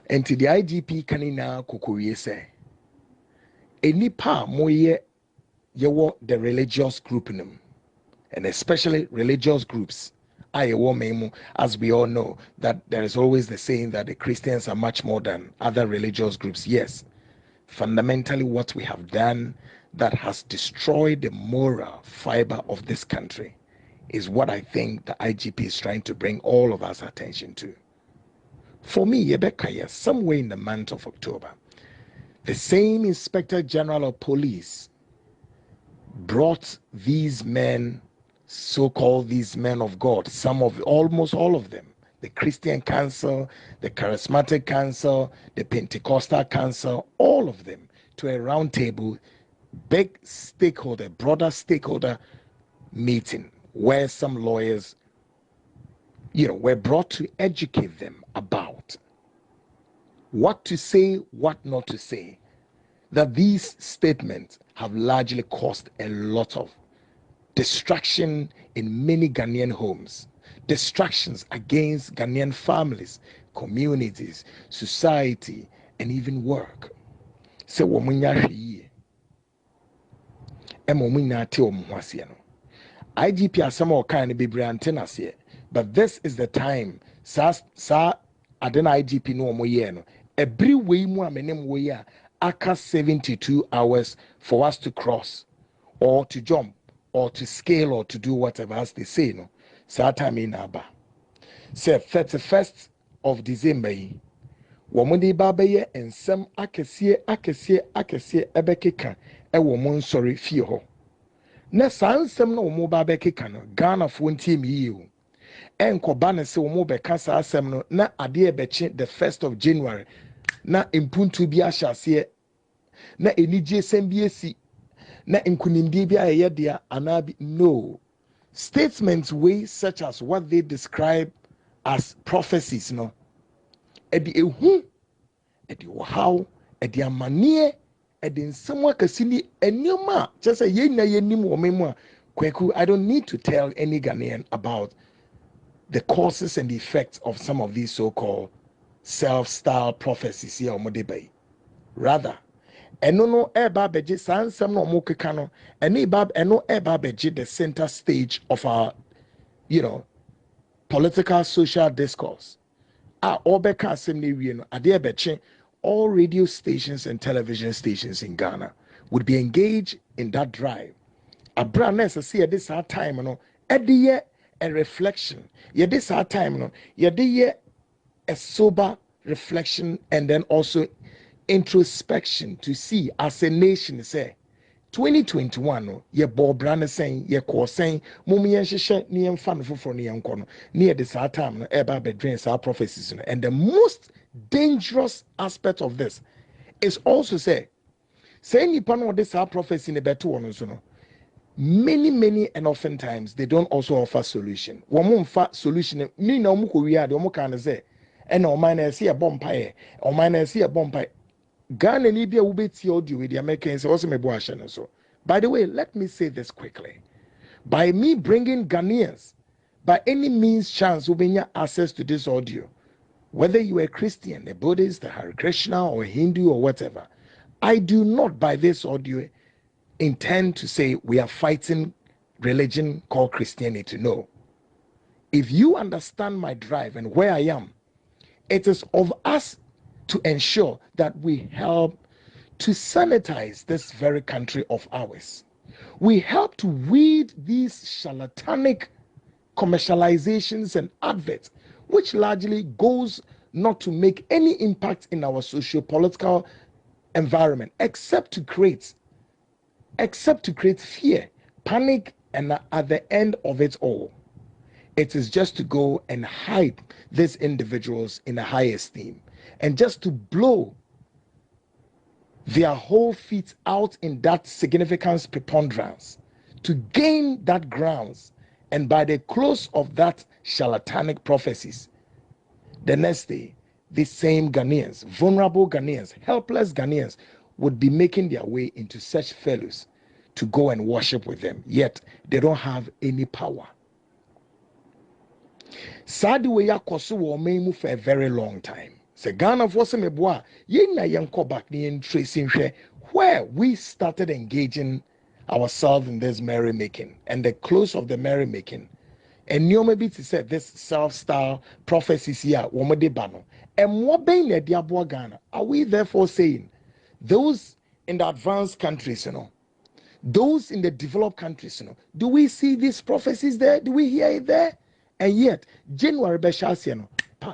And to the IGP kanina kukuye say, any pa moye yewo the religious group num, and especially religious groups. As we all know, that there is always the saying that the Christians are much more than other religious groups. Yes, fundamentally, what we have done that has destroyed the moral fiber of this country is what I think the IGP is trying to bring all of us attention to. For me, Yebekaya, somewhere in the month of October, the same Inspector General of Police brought these men, so-called these men of God, almost all of them, the Christian Council, the Charismatic Council, the Pentecostal Council, all of them to a round table, big stakeholder, broader stakeholder meeting where some lawyers, were brought to educate them about what to say, what not to say. That these statements have largely caused a lot of destruction in many Ghanaian homes, distractions against Ghanaian families, communities, society, and even work. So, IGP asama kind of be brand but this is the time. Sa adena IGP no no. Every way mu amenem way aka 72 hours for us to cross or to jump or to scale or to do whatever, as they say, no. Sa time in aba. Say 31st of December yi. Womudi babaye ensem akesie ebekeka ewo mo nsori fie ho. Na sansem na omo babekeka no Ghana fo ntie mi yi o. Enkoba ne se omo beka sa asem no na ade ebeche the 1st of January na impuntu bi ahyase na enije sem bi esi na nkunimdi bi ayeye dia anabi. No statements way such as what they describe as prophecies, no edi ehu edi how edi amanie edi nsem akasi ni enema just say ye na ye nim wo memu a Kweku. I don't need to tell any Ghanaian about the causes and the effects of some of these so-called self-styled prophecies here on Modebay. Rather, no eba beji sansem no mo keka no eno eba beji the center stage of our political social discourse. Obeka asem ne wie no ade ebeche all radio stations and television stations in Ghana would be engaged in that drive. Abra necessary at this time no ediye a reflection. Yeah, this time no yeah a sober reflection and then also introspection to see as a nation say 2021 no ye bob brand saying ye ko saying mum yen hwehwe ne yen fa no foforo ne yen ko no ne this time no eba bedwen our prophecies no. And the most dangerous aspect of this is also say nipa no this our prophecy ne beto one so no many and oftentimes they don't also offer solution. Womfa solution ni na omo ko wi ade omo kan say e na o man na see a bompae o man na see a bompae Ghana ni bia wubeti audio with the Americans also me bo ahye no so. By the way, let me say this quickly. By me bringing Ghanaians by any means chance ubenya access to this audio, whether you are a Christian, a Buddhist, a Hare Krishna or a Hindu or whatever, I do not by this audio intend to say we are fighting religion called Christianity. No. If you understand my drive and where I am, it is of us to ensure that we help to sanitize this very country of ours. We help to weed these charlatanic commercializations and adverts, which largely goes not to make any impact in our socio-political environment, except to create fear, panic, and at the end of it all, it is just to go and hype these individuals in a high esteem and just to blow their whole feet out in that significance preponderance to gain that grounds. And by the close of that charlatanic prophecies, the next day, these same Ghanaians, vulnerable Ghanaians, helpless Ghanaians, would be making their way into such fellows to go and worship with them, yet they don't have any power. Sadly, we are for a very long time. Se Ghana for some boa, ye na yanko back ni tracing where we started engaging ourselves in this merrymaking and the close of the merrymaking. And you maybe to say this self-style prophecies here, womade bano. And what being the diabo Ghana? Are we therefore saying those in the advanced countries, those in the developed countries, do we see these prophecies there? Do we hear it there? And yet, January Beshas,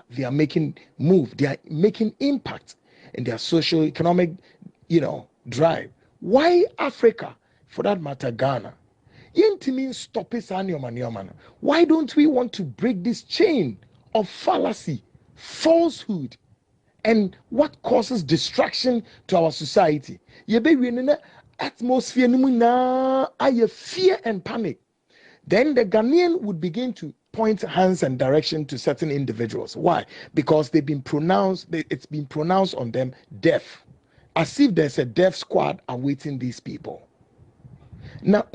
they are making move, they are making impact in their social economic, drive. Why Africa, for that matter, Ghana? Stop it, why don't we want to break this chain of fallacy, falsehood, and what causes distraction to our society? Atmosphere fear and panic. Then the Ghanaian would begin to point hands and direction to certain individuals. Why? Because it's been pronounced on them death, as if there's a death squad awaiting these people. Now,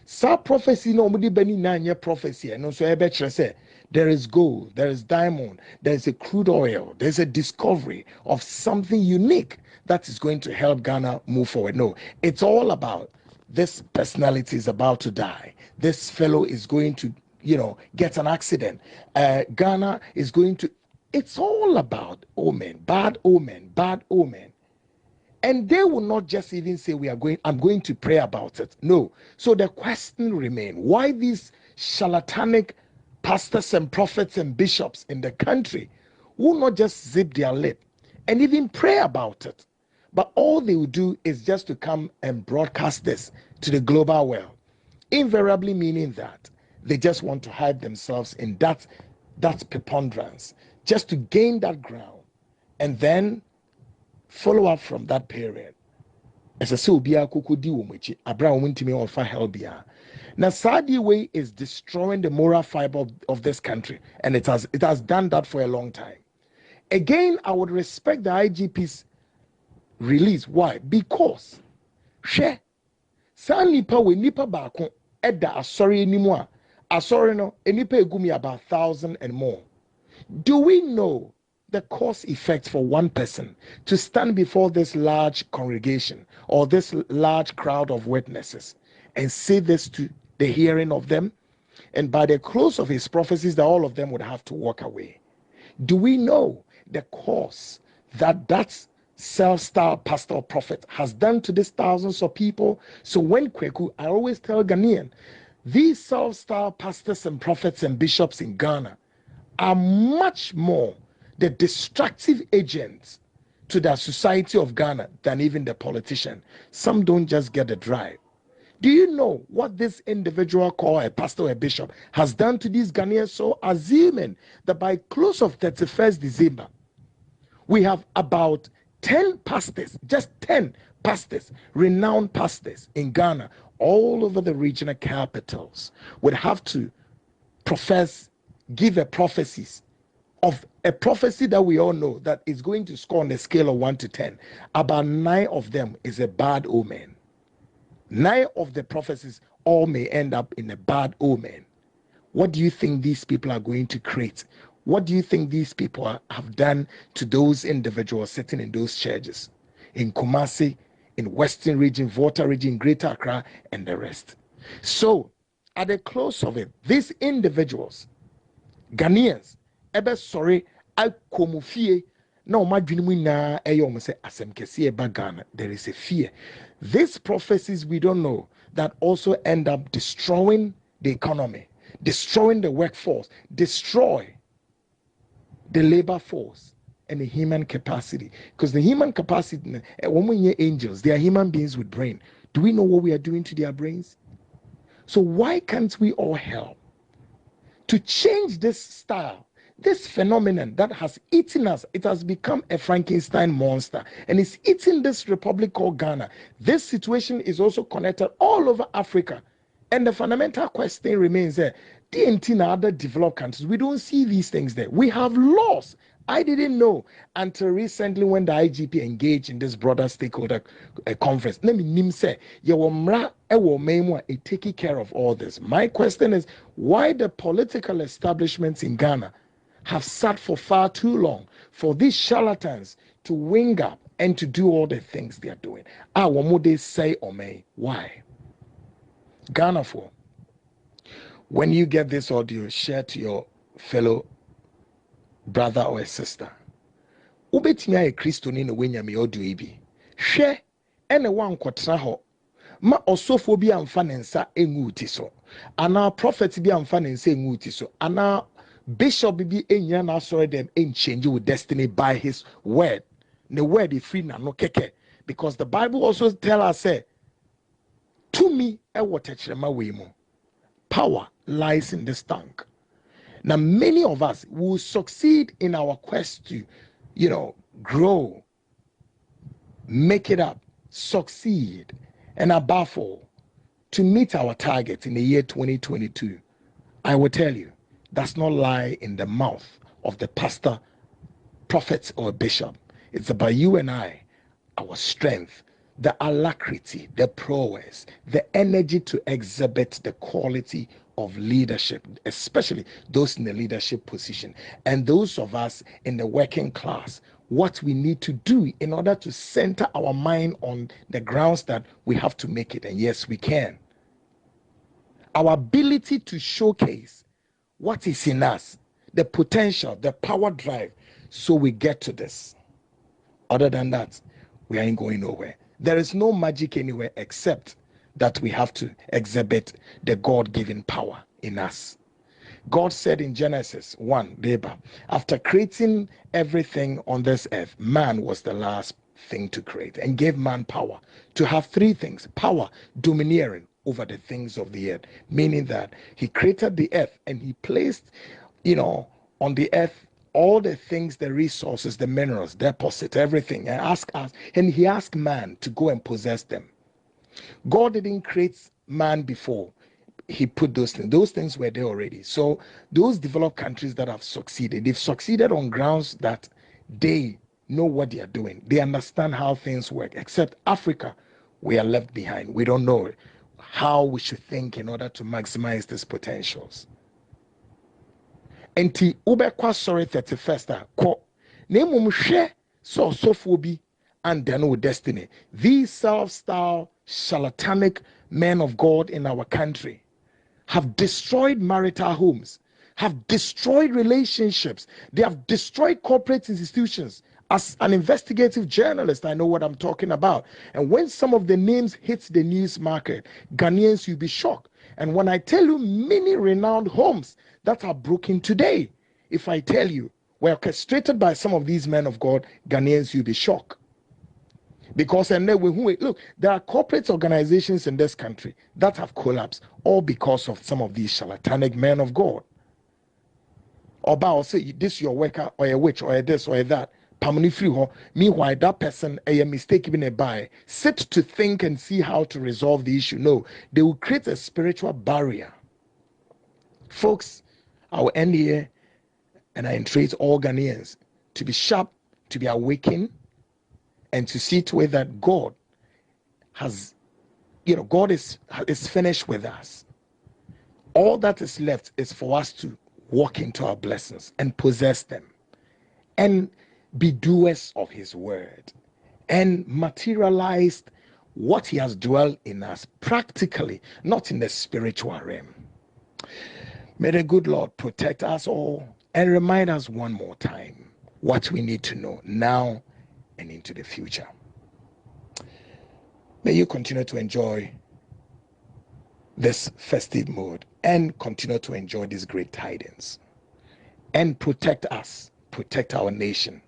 sa prophecy no mudi beni na prophecy no so ebe say there is gold, there is diamond, there is a crude oil, there's a discovery of something unique that is going to help Ghana move forward. No, it's all about this personality is about to die. This fellow is going to, get an accident. Ghana is going to. It's all about omen, bad omen, bad omen. And they will not just even say I'm going to pray about it. No. So the question remains, why these charlatanic pastors and prophets and bishops in the country will not just zip their lip and even pray about it? But all they will do is just to come and broadcast this to the global world, invariably meaning that they just want to hide themselves in that preponderance, just to gain that ground, and then follow up from that period. As I say, Obia Kokodi Womichi, Abraham Wintimi or Fahelbia. Now, Saudi way is destroying the moral fiber of this country, and it has done that for a long time. Again, I would respect the IGP's release. Why? Because share san nipa we nipa baako eda asori anymore. Asori no nipa egumi about 1,000 and more. Do we know the cause effect for one person to stand before this large congregation or this large crowd of witnesses and say this to the hearing of them? And by the close of his prophecies, that all of them would have to walk away. Do we know the cause that self-styled pastor or prophet has done to these thousands of people? So when Kweku, I always tell Ghanaian, these self-styled pastors and prophets and bishops in Ghana are much more the destructive agents to the society of Ghana than even the politician. Some don't just get the drive. Do you know what this individual called a pastor or a bishop has done to these Ghanaians? So assuming that by close of 31st December, we have about 10 pastors, just 10 pastors, renowned pastors in Ghana, all over the regional capitals, would have to give a prophecies of a prophecy that we all know that is going to score on a scale of 1 to 10. About 9 of them is a bad omen. 9 of the prophecies all may end up in a bad omen. What do you think these people are going to create? What do you think these people have done to those individuals sitting in those churches in Kumasi, in Western region, Volta region, Greater Accra, and the rest? So, at the close of it, these individuals, Ghanaians, ebe sorry, akomufie na omadwinimu na eyo say asem kese eba Ghana. There is a fear. These prophecies we don't know that also end up destroying the economy, destroying the workforce, destroy the labor force and the human capacity. Because the human capacity, when we hear angels, they are human beings with brain. Do we know what we are doing to their brains? So why can't we all help to change this style, this phenomenon that has eaten us? It has become a Frankenstein monster and it's eating this republic called Ghana. This situation is also connected all over Africa. And the fundamental question remains there. DNT in other developed countries, we don't see these things there. We have laws. I didn't know until recently when the IGP engaged in this broader stakeholder conference. Let me say, it taking care of all this. My question is, why the political establishments in Ghana have sat for far too long for these charlatans to wing up and to do all the things they are doing. What would they say or may? Why? Ghana for. When you get this audio, share to your fellow brother or sister. Ubetimi aye Kristo ni no wenya me audio ibi. Hwe ene wankotena ho. Ma osofo bi amfa ne nsa engu ti so. Ana prophet bi amfa ne nsa engu ti so. Ana bishop bi enya na asore dem en change with destiny by his word. The word is free na no keke, because the Bible also tell us say to me power lies in this tongue. Now many of us will succeed in our quest to grow, make it up, succeed, and above all to meet our target in the year 2022. I will tell you, does not lie in the mouth of the pastor, prophet, or bishop. It's about you and I, our strength, the alacrity, the prowess, the energy to exhibit the quality of leadership, especially those in the leadership position, and those of us in the working class, what we need to do in order to center our mind on the grounds that we have to make it. And yes, we can. Our ability to showcase what is in us, the potential, the power drive, so we get to this. Other than that, we ain't going nowhere. There is no magic anywhere except that we have to exhibit the God-given power in us. God said in Genesis 1, after creating everything on this earth, man was the last thing to create and gave man power to have three things: power, domineering over the things of the earth, meaning that he created the earth and he placed, on the earth all the things, the resources, the minerals, deposit, everything, and he asked man to go and possess them. God didn't create man before he put those things. Those things were there already. So those developed countries that have succeeded, they've succeeded on grounds that they know what they are doing. They understand how things work. Except Africa, we are left behind. We don't know how we should think in order to maximize these potentials. Enti ubekwa sorry 31st ko nemu mhwe so sofo bi and then with destiny. These self-styled charlatanic men of God in our country have destroyed marital homes, have destroyed relationships, they have destroyed corporate institutions. As an investigative journalist, I know what I'm talking about. And when some of the names hit the news market, Ghanaians, you'll be shocked. And when I tell you many renowned homes that are broken today, if I tell you were orchestrated by some of these men of God, Ghanaians, you'll be shocked. Because and then look, there are corporate organizations in this country that have collapsed, all because of some of these charlatanic men of God. Or I'll say this your worker or a witch or a this or a that. Meanwhile, that person a mistake even a buy. Sit to think and see how to resolve the issue. No, they will create a spiritual barrier. Folks, I will end here and I entreat all Ghanaians to be sharp, to be awakened, and to see to it that God has, God is finished with us. All that is left is for us to walk into our blessings and possess them and be doers of his word and materialize what he has dwelled in us practically, not in the spiritual realm. May the good Lord protect us all and remind us one more time what we need to know now and into the future. May you continue to enjoy this festive mood and continue to enjoy these great tidings and protect us, protect our nation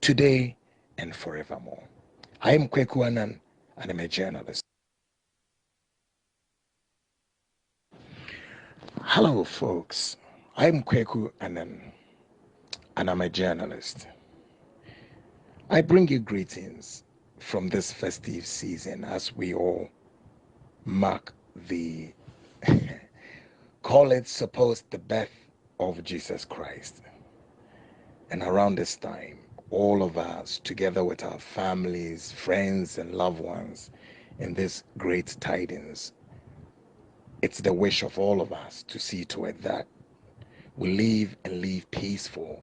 today and forevermore. I am Kweku Annan and I'm a journalist. Hello folks, I am Kweku Annan and I'm a journalist. I bring you greetings from this festive season as we all mark the call it supposed the birth of Jesus Christ. And around this time, all of us, together with our families, friends, and loved ones, in this great tidings, it's the wish of all of us to see to it that will live and live peaceful.